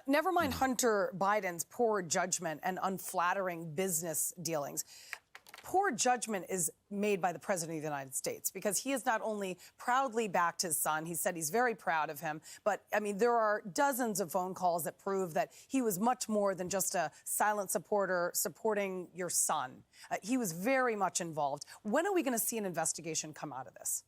Never mind Hunter Biden's poor judgment and unflattering business dealings. Poor judgment is made by the president of the United States because he has not only proudly backed his son, he said he's very proud of him, but I mean, there are dozens of phone calls that prove that he was much more than just a silent supporter supporting your son. He was very much involved. When are we going to see an investigation come out of this?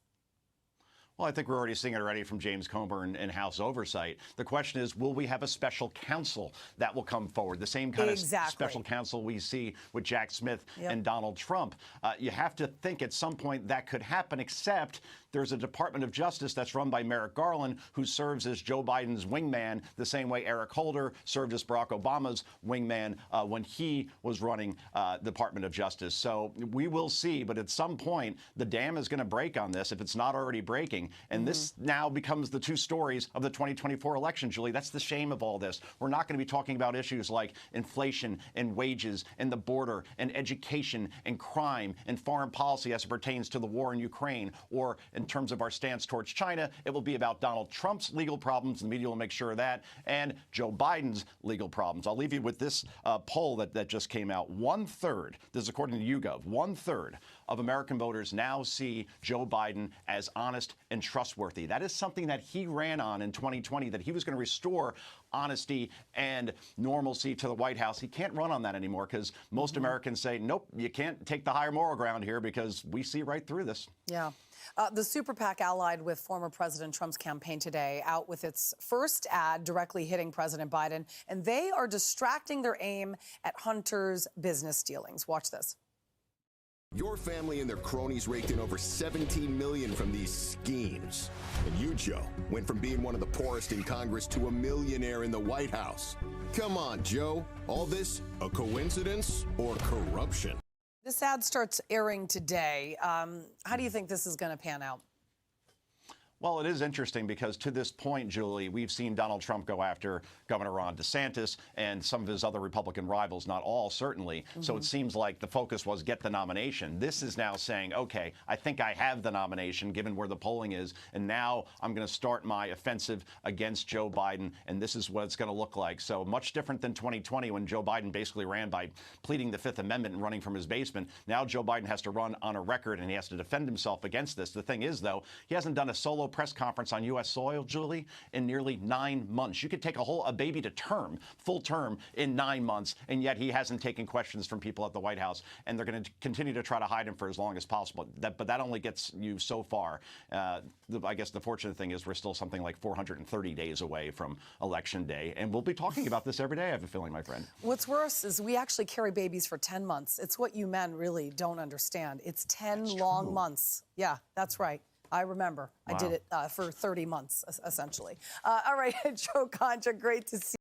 Well, I think we're already seeing it already from James Comer and House Oversight. The question is, will we have a special counsel that will come forward? The same kind of special counsel we see with Jack Smith and Donald Trump. You have to think at some point that could happen, except there's a Department of Justice that's run by Merrick Garland, who serves as Joe Biden's wingman, the same way Eric Holder served as Barack Obama's wingman when he was running the Department of Justice. So we will see, but at some point, the dam is going to break on this if it's not already breaking. And this now becomes the two stories of the 2024 election, Julie. That's the shame of all this. We're not going to be talking about issues like inflation and wages and the border and education and crime and foreign policy as it pertains to the war in Ukraine, or in terms of our stance towards China. It will be about Donald Trump's legal problems. The media will make sure of that, and Joe Biden's legal problems. I'll leave you with this poll that just came out. 1/3, this is according to YouGov, 1/3 of American voters now see Joe Biden as honest and trustworthy. That is something that he ran on in 2020, that he was going to restore honesty and normalcy to the White House. He can't run on that anymore because most Americans say, nope, you can't take the higher moral ground here because we see right through this. Yeah. The Super PAC allied with former President Trump's campaign today, out with its first ad directly hitting President Biden, and they are distracting their aim at Hunter's business dealings. Watch this. Your family and their cronies raked in over $17 million from these schemes. And you, Joe, went from being one of the poorest in Congress to a millionaire in the White House. Come on, Joe. All this a coincidence or corruption? This ad starts airing today. How do you think this is going to pan out? Well, it is interesting because to this point, Julie, we've seen Donald Trump go after Governor Ron DeSantis and some of his other Republican rivals, not all, certainly. So it seems like the focus was get the nomination. This is now saying, OK, I think I have the nomination, given where the polling is, and now I'm going to start my offensive against Joe Biden, and this is what it's going to look like. So much different than 2020, when Joe Biden basically ran by pleading the Fifth Amendment and running from his basement. Now Joe Biden has to run on a record, and he has to defend himself against this. The thing is, though, he hasn't done a solo press conference on U.S. soil, Julie, in nearly 9 months. You could take a baby to term, full term, in 9 months, and yet he hasn't taken questions from people at the White House, and they're going to continue to try to hide him for as long as possible. But that only gets you so far. I guess the fortunate thing is we're still something like 430 days away from Election Day, and we'll be talking about this every day, I have a feeling, my friend. What's worse is we actually carry babies for 10 months. It's what you men really don't understand. It's 10 long months. Yeah, that's right. I remember. Wow. I did it for 30 months, essentially. All right, Joe Concha, great to see you.